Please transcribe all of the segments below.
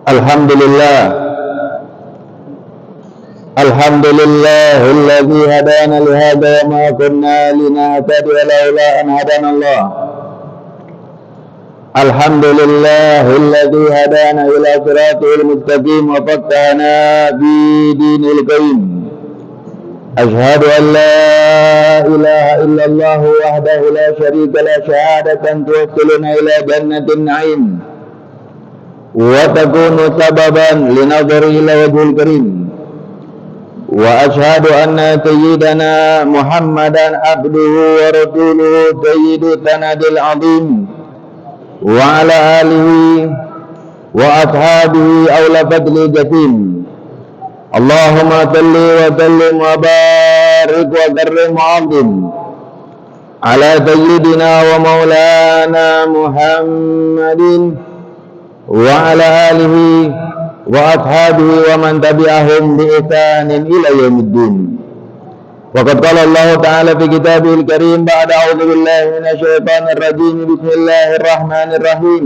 Alhamdulillah, Alhamdulillahilladzi hadana lihada wa ma kunna linahtadiya laula an hadana Allah. Alhamdulillahilladzi hadana ila siratil mustaqim wa fattahna bi dinil qayyim. Ashhadu an la ilaha illallah wahdahu la syarika la syahadatan tuwassiluna ila jannatin na'im wa takunu sababan linadhari ila wajhil karim. Wa ashhadu anna sayyidana Muhammadan abduhu wa rasuluhu sayyidu sanadil azim wa ala alihi wa ashabihi awla fadli jasim. Allahumma salli wa sallim wa barik wa karrim wa azim ala sayyidina wa maulana Muhammadin wa ala alihi wa ashabihi wa man tabi'ahum bi ihsanin ila yaumiddin. Wa qad qala Allah ta'ala fi kitabihil karim ba'da a'udzu billahi minasy syaithanir rajim. Bismillahirrahmanirrahim.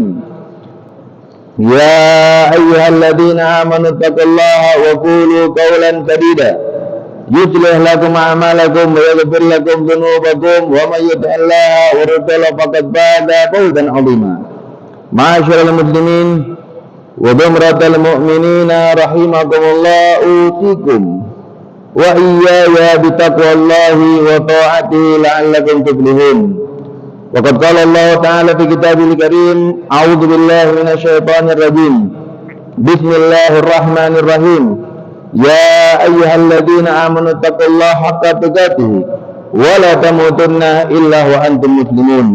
Ya ayyuhalladzina amanu taqullaha wa qulu qawlan sadida yuslih lakum a'malakum wa yaghfir lakum dhunubakum wa may yuti'illaha wa rasulahu faqad faza fawzan 'azima. Ma'asyiral muslimin wa dumratal mu'minina rahimakumullah, usikum wa iyaya bitaqwallahi wa ta'atihi la'allakum tuflihun. Wa qad qala Allah ta'ala fi kitabil karim, a'udzu billahi minasy syaithanir rajim. Bismillahirrahmanirrahim. Ya ayyuhalladzina amanu taqullaha haqqa tuqatih wa la tamutunna illa wa antum muslimun.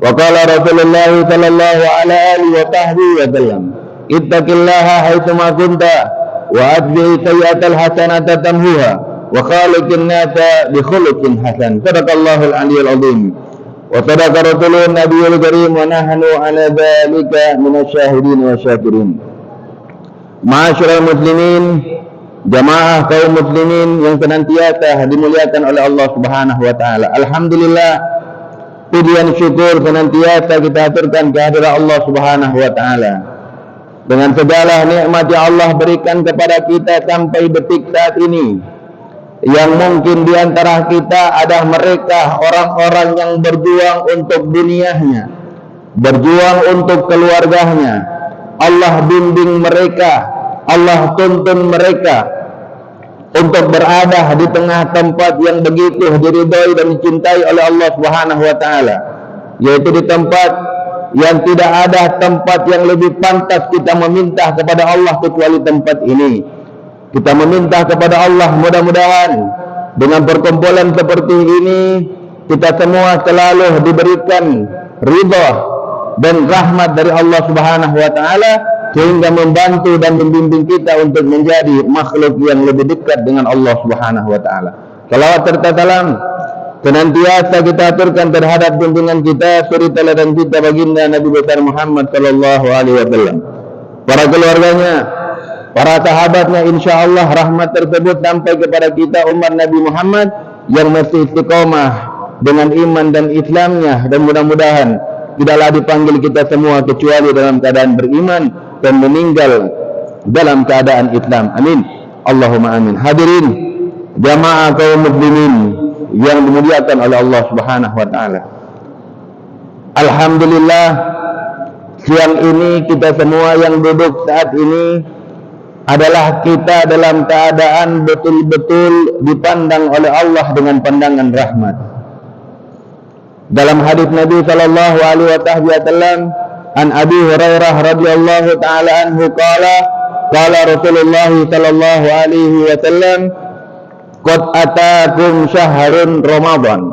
Wa qala Rasulullah sallallahu alaihi wa sahbihi wa sallam, ittaqillaha haitsuma kunta wa atbi'i sayyi'atal hasanata tamhuha wa khaliqin nasa bi khuluqin hasan. Sadaqallahul aliyyul azim. Wa sadaqa rasulun nabiyul karim wa nahnu ala dzalika minasyahidin wa syakirin. Ma'asyiral muslimin, jamaah kaum muslimin yang senantiasa dimuliakan oleh Allah Subhanahu wa taala. Alhamdulillah, pujian syukur senantiasa kita aturkan kehadirat Allah Subhanahu wa taala. Dengan segala nikmat yang Allah berikan kepada kita sampai detik saat ini, yang mungkin di antara kita ada mereka orang-orang yang berjuang untuk dunianya, berjuang untuk keluarganya. Allah bimbing mereka, Allah tuntun mereka untuk berada di tengah tempat yang begitu diridhai dan dicintai oleh Allah Subhanahu wa taala, yaitu di tempat yang tidak ada tempat yang lebih pantas kita meminta kepada Allah kecuali tempat ini. Kita meminta kepada Allah, mudah-mudahan dengan perkumpulan seperti ini kita semua selalu diberikan ridha dan rahmat dari Allah Subhanahu wa taala, sehingga membantu dan membimbing kita untuk menjadi makhluk yang lebih dekat dengan Allah Subhanahu wa taala. Salawat serta salam senantiasa kita aturkan terhadap junjungan kita, suri teladan kita baginda Nabi besar Muhammad sallallahu alaihi wasallam, para keluarganya, para sahabatnya. Insyaallah rahmat tersebut sampai kepada kita umat Nabi Muhammad yang masih istiqomah dengan iman dan Islamnya, dan mudah-mudahan tidaklah dipanggil kita semua kecuali dalam keadaan beriman dan meninggal dalam keadaan Islam. Amin. Allahumma amin. Hadirin jamaah kaum muslimin yang dimuliakan oleh Allah Subhanahu wa taala. Alhamdulillah, siang ini kita semua yang duduk saat ini adalah kita dalam keadaan betul-betul dipandang oleh Allah dengan pandangan rahmat. Dalam hadis Nabi sallallahu alaihi wasallam, an Abi Hurairah radhiyallahu taala anhu qala Rasulullah sallallahu alaihi wasallam, qad atakum syahrun Ramadan,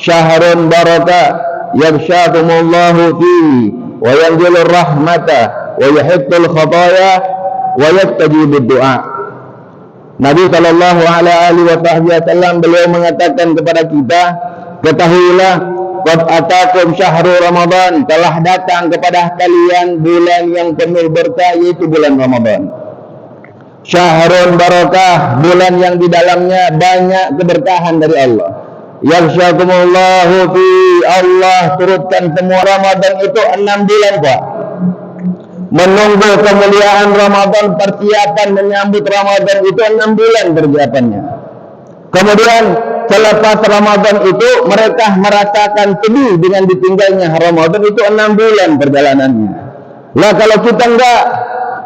syahrun baraka yaghshakumullahu fihi wa yanzilur rahmata wa yahiqqul khataya wa yastajibud du'a. Nabi sallallahu alaihi wasallam beliau mengatakan kepada kita, ketahuilah, qad atakum syahrul Ramadan, telah datang kepada kalian bulan yang penuh berkah, yaitu bulan Ramadan. Syahrun barakah, bulan yang di dalamnya banyak keberkahan dari Allah. Yaghshakumullahu fi, Allah turutkan semua. Ramadan itu 6 bulan, Pak. menunggu kemuliaan Ramadan, persiapan menyambut Ramadan itu 6 bulan persiapannya. Kemudian selepas Ramadan itu mereka merasakan sedih dengan ditinggalnya Ramadan itu 6 bulan perjalanannya. Lah kalau kita enggak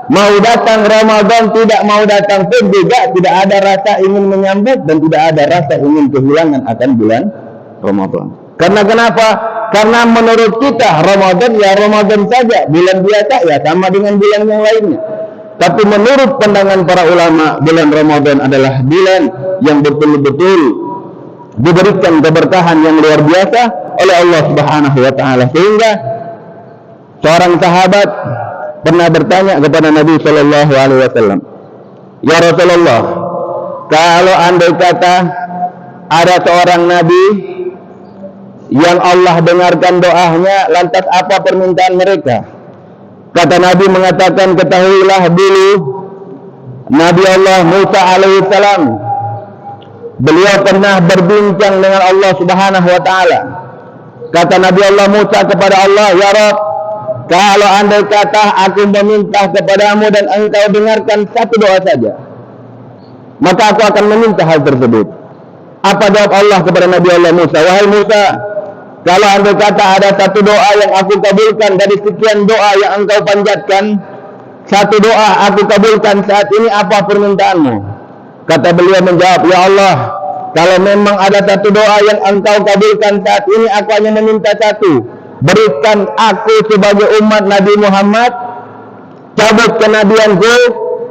mau datang Ramadan, tidak mau datang pun juga tidak ada rasa ingin menyambut dan tidak ada rasa ingin kehilangan akan bulan Ramadan. Karena kenapa? Karena menurut kita Ramadan ya Ramadan saja, bulan biasa ya sama dengan bulan yang lainnya. Tapi menurut pandangan para ulama, bulan Ramadan adalah bulan yang betul-betul diberikan keberkahan yang luar biasa oleh Allah Subhanahu wa taala. Sehingga seorang sahabat pernah bertanya kepada Nabi sallallahu alaihi wasallam, "Ya Rasulullah, kalau andai kata ada seorang nabi yang Allah dengarkan doanya, lantas apa permintaan mereka?" Kata Nabi mengatakan, "Ketahuilah dulu Nabi Allah Musa alaihissalam, beliau pernah berbincang dengan Allah Subhanahu wa taala. Kata Nabi Allah Musa kepada Allah, ya Rabb, kalau andai kata aku meminta kepadamu dan engkau dengarkan satu doa saja, maka aku akan meminta hal tersebut. Apa jawab Allah kepada Nabi Allah Musa? Wahai Musa, kalau andai kata ada satu doa yang aku kabulkan dari sekian doa yang engkau panjatkan, satu doa aku kabulkan saat ini, apa permintaanmu? Kata beliau menjawab, ya Allah, kalau memang ada satu doa yang engkau kabulkan saat ini, aku hanya meminta satu. Berikan aku sebagai umat Nabi Muhammad, cabut kenabianku,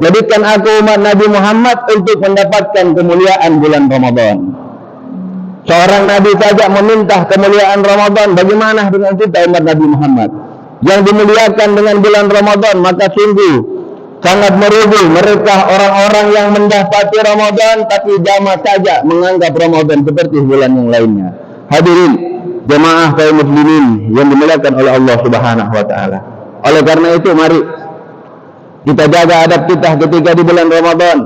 jadikan aku umat Nabi Muhammad untuk mendapatkan kemuliaan bulan Ramadan. Seorang Nabi saja meminta kemuliaan Ramadan, bagaimana dengan kita umat Nabi Muhammad yang dimuliakan dengan bulan Ramadan? Maka sungguh sangat merugi mereka orang-orang yang mendapati Ramadan tapi jamaah saja menganggap Ramadan seperti bulan yang lainnya. Hadirin jemaah kaum muslimin yang dimuliakan oleh Allah Subhanahu wa taala. Oleh karena itu mari kita jaga adab kita ketika di bulan Ramadan.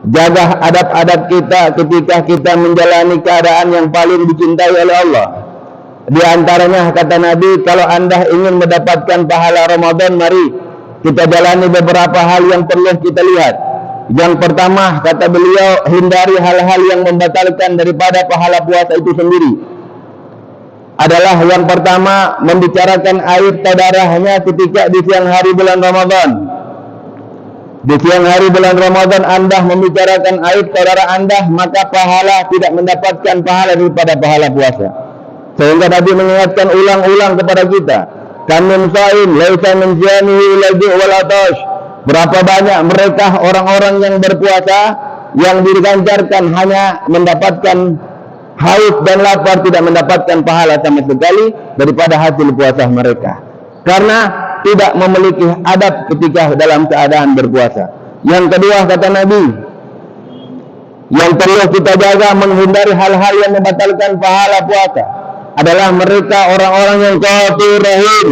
Jaga adab-adab kita ketika kita menjalani keadaan yang paling dicintai oleh Allah. Di antaranya kata Nabi, kalau Anda ingin mendapatkan pahala Ramadan, mari kita jalani beberapa hal yang perlu kita lihat. Yang pertama, kata beliau, hindari hal-hal yang membatalkan daripada pahala puasa itu sendiri. Adalah yang pertama, membicarakan air atau darahnya ketika di siang hari bulan Ramadan. Di siang hari bulan Ramadan Anda membicarakan aib saudara Anda, maka pahala tidak mendapatkan pahala daripada pahala puasa. Sehingga Nabi mengingatkan ulang-ulang kepada kita, "Kamin shaim laisa min siyamihi illa ju' wal atash." Berapa banyak mereka orang-orang yang berpuasa yang diganjarkan hanya mendapatkan haus dan lapar, tidak mendapatkan pahala sama sekali daripada hasil puasa mereka. Karena tidak memiliki adab ketika dalam keadaan berpuasa. Yang kedua kata Nabi, yang perlu kita jaga menghindari hal-hal yang membatalkan pahala puasa adalah mereka orang-orang yang qatir rahim,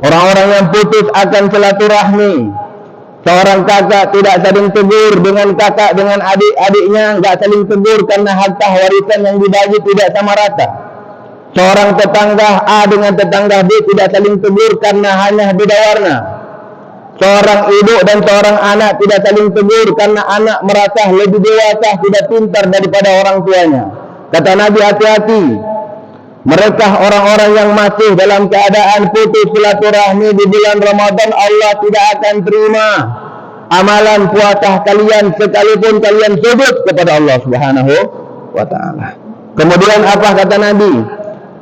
orang-orang yang putus akan silaturahmi. Seorang kakak tidak saling tegur dengan kakak dengan adik-adiknya, enggak saling tegur karena harta warisan yang dibagi tidak sama rata. Seorang tetangga A dengan tetangga B tidak saling tegur karena hanya beda warna. Seorang ibu dan seorang anak tidak saling tegur karena anak merasa lebih dewasa, tidak pintar daripada orang tuanya. Kata Nabi, hati-hati. Mereka orang-orang yang masih dalam keadaan putus silaturahmi di bulan Ramadan, Allah tidak akan terima amalan puasa kalian sekalipun kalian sujud kepada Allah Subhanahu wa taala. Kemudian apa kata Nabi?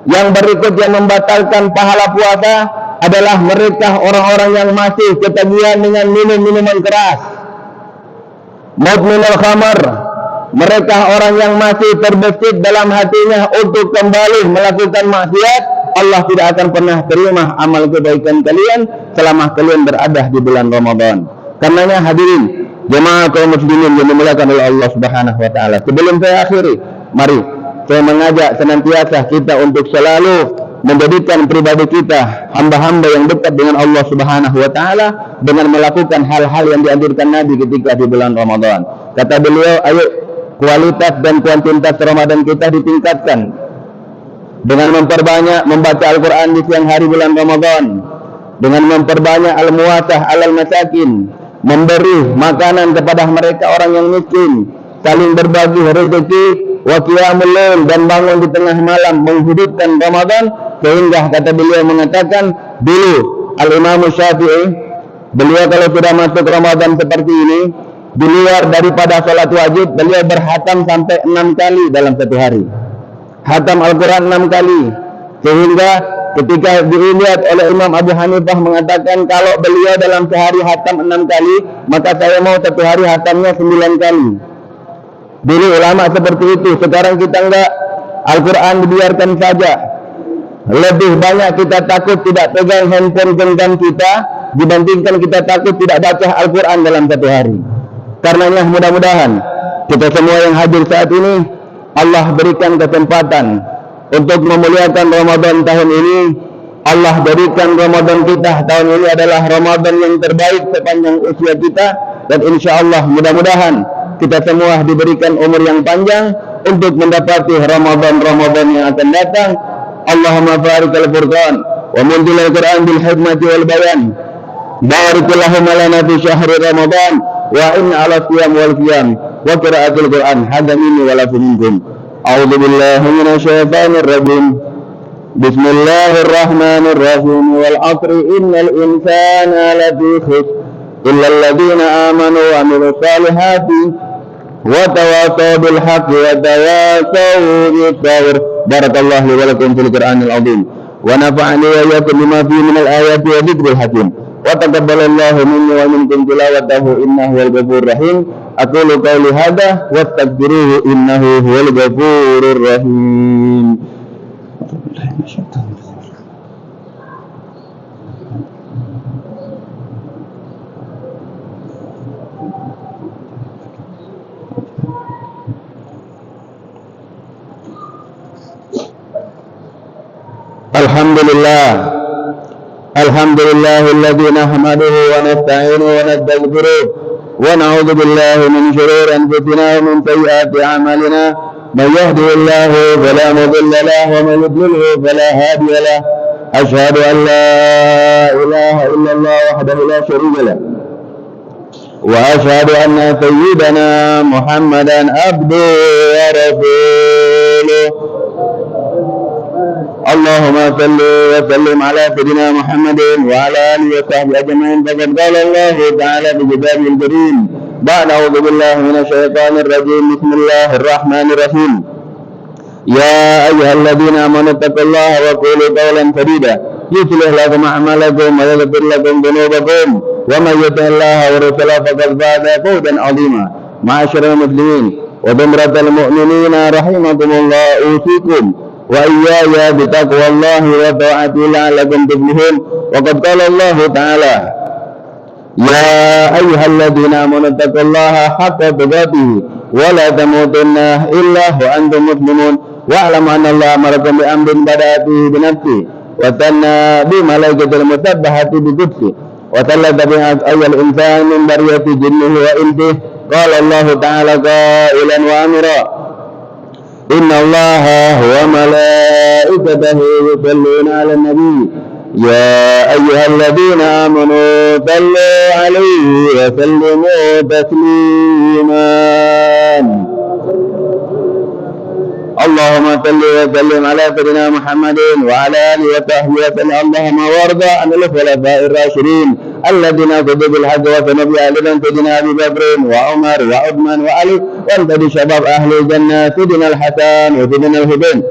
Yang berikut yang membatalkan pahala puasa adalah mereka orang-orang yang masih ketagihan dengan minum-minuman keras. Mudminul khamar, mereka orang yang masih terbesit dalam hatinya untuk kembali melakukan maksiat. Allah tidak akan pernah terima amal kebaikan kalian selama kalian berada di bulan Ramadan. Karenanya hadirin jemaah kaum muslimin yang dimuliakan oleh Allah Subhanahu wa taala, sebelum saya akhiri, mari saya mengajak senantiasa kita untuk selalu menjadikan pribadi kita hamba-hamba yang dekat dengan Allah Subhanahu wa taala dengan melakukan hal-hal yang dianjurkan Nabi ketika di bulan Ramadan. Kata beliau, ayo kualitas dan kuantitas Ramadan kita ditingkatkan dengan memperbanyak membaca Al-Quran di siang hari bulan Ramadan, dengan memperbanyak al-muwasah alal masakin, memberi makanan kepada mereka orang yang miskin, saling berbagi rezeki, wa qiyamul lail, dan bangun di tengah malam menghidupkan Ramadan, sehingga kata beliau mengatakan dulu Al-Imam Syafi'i, beliau kalau sudah masuk Ramadan seperti ini, di luar daripada sholat wajib, beliau berhatam sampai 6 kali dalam satu hari. Hatam Al-Quran 6 kali. Sehingga ketika dilihat oleh Imam Abu Hanifah mengatakan kalau beliau dalam sehari hatam 6 kali, maka saya mau satu hari hatamnya 9 kali. Dulu ulama seperti itu. Sekarang kita enggak. Al-Quran dibiarkan saja. Lebih banyak kita takut tidak pegang handphone genggam kita dibandingkan kita takut tidak baca Al-Quran dalam satu hari. Karenanya mudah-mudahan kita semua yang hadir saat ini Allah berikan kesempatan untuk memuliakan Ramadan tahun ini. Allah berikan Ramadan kita tahun ini adalah Ramadan yang terbaik sepanjang usia kita, dan insya Allah mudah-mudahan kita semua diberikan umur yang panjang untuk mendapati Ramadan yang akan datang. Allahumma barik al-Furqan wa munzil al-Quran bil hikmati wal bayan, barakallahu lana fi syahri Ramadan wa inna ala qiyam wal qiyam wa qiraatul Quran hadza minni wa lakum minkum. A'udzu billahi minasy syaithanir rajim. Bismillahirrahmanirrahim. Wal 'asri innal insana lafi khusr illa alladziina aamanu wa 'amilus shalihati wa tawassaw bil haqqi wa tawassaw bis sabr. Barakallahu li wa lakum fil Qur'anil 'azim wa nafa'ani wa iyyakum bima fihi minal ayati wa dzikril hakim. Wa taqabbalallahu minni wa minkum tilawatahu innahu wal ghafurur rahim. Aqulu qawli hadza wastaghfiruhu innahu huwal ghafurur rahim. Alhamdulillahilladzi nahmaduhu wa nasta'inuhu wa nastaghfiruh wa na'udzu billahi min shururi anfusina wa min sayyiati a'malina. Man yahdihillahu fala mudilla lahu wa man yudlilhu fala hadiya lahu. Asyhadu an la ilaha illallah wahdahu la syarika lahu wa asyhadu anna sayyidana Muhammadan abduhu wa rasuluh. Allahumma salli wa sallim ala sayyidina Muhammadin wa ala alihi wa sahbihi ajma'in. Faqad qala Allah ta'ala bi kitabihil karim ba'da a'udzu billahi minasy syaithanir rajim. Bismillahirrahmanirrahim. Ya ayyuhalladzina amanu taqullaha wa qulu qawlan sadida yuslih lakum a'malakum wa yaghfir lakum dhunubakum wa may yuti'illaha wa rasulahu faqad faza fawzan 'azima. Ma'asyiral muslimin wa dumratal mu'minina rahimakumullah, usikum wa iyaya bitaqwallahi wa ta'ati la'allakum tuflihun. Wa qad qala Allah ta'ala ya ayyuhalladzina amanu taqullaha haqqa tuqatih wa la tamutunna illa wa antum muslimun wa'lamu anna Allah amarakum bi amrin bada'atihi bi nafsihi wa tanna bi malaikatil musabbahati bi qudsi wa tallata bi ayyal insan min bariyati jinnihi wa insihi. Qala Allah ta'ala qailan wa amira inna Allaha wa malaikatahu yusalluna 'alan nabi ya ayyuhalladzina amanu sallu 'alaihi wa sallimu tasliman. Allahumma salli wa sallim ala sayyidina Muhammadin wa ala alihi wa sahbihi wa sallam. Allahumma warda 'anil khulafa'ir rasyidin الذين كتب الحج وسنبي أهلنا سيدنا أبي بكر وعمر وعثمان وعلي وانتدي شباب أهل الجنة سيدنا الحسن وسيدنا الحسين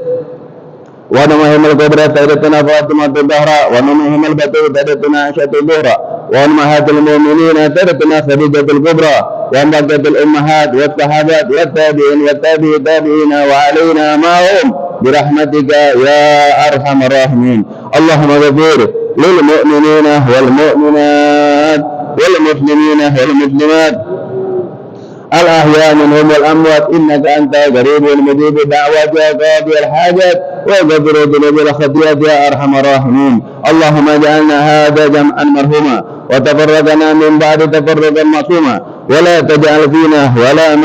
ونمهم الكبرى سيدتنا فاطمة الزهراء ونمهم البتول سيدتنا عائشة الزهراء وأمهات المؤمنين سيدتنا خديجة الكبرى وأمهات الأمهات والصحابات والتابعين والتابعي التابعين وعلينا معهم برحمتك يا أرحم الراحمين. اللهم اغفر للمؤمنين والمؤمنات والمسلمين والمسلمات الأحياء منهم والأموات إنك أنت قريب مجيب الدعوات وقاضي الحاجات وغفر ذنوب الخطيئات يا أرحم الراحمين. اللهم اجعلنا هذا جمعا مرحوما وتفرقنا من بعد تفرقا معصوما ولا تجعل فينا ولا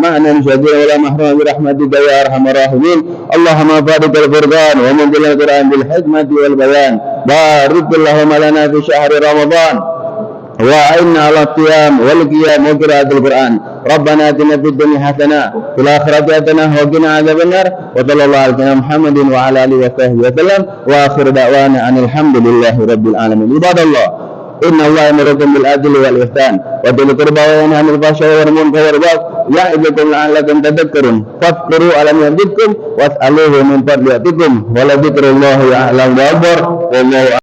معنا شقيا ولا محروما برحمتك يا أرحم الراحمين. اللهم فارق الفرقان ومنزل القرآن بالحكمة والبيان. بارك اللهم لنا في شهر رمضان وأعنا على الصيام والقيام وقراءة القرآن. ربنا آتنا في الدنيا حسنة في الآخرة حسنة وقنا عذاب النار. وصلى الله على سيدنا محمد وعلى آله وصحبه وسلم وآخر دعوانا أن الحمد لله رب العالمين. عباد الله، إن الله يأمركم بالعدل والإحسان وذي القربى وينهى عن الفحشاء والمنكر والبغي يعظكم لعلكم تذكرون. فاذكروا ألم يزدكم واسألوه من فضل يأتكم ولذكر الله أعلم وأكبر والله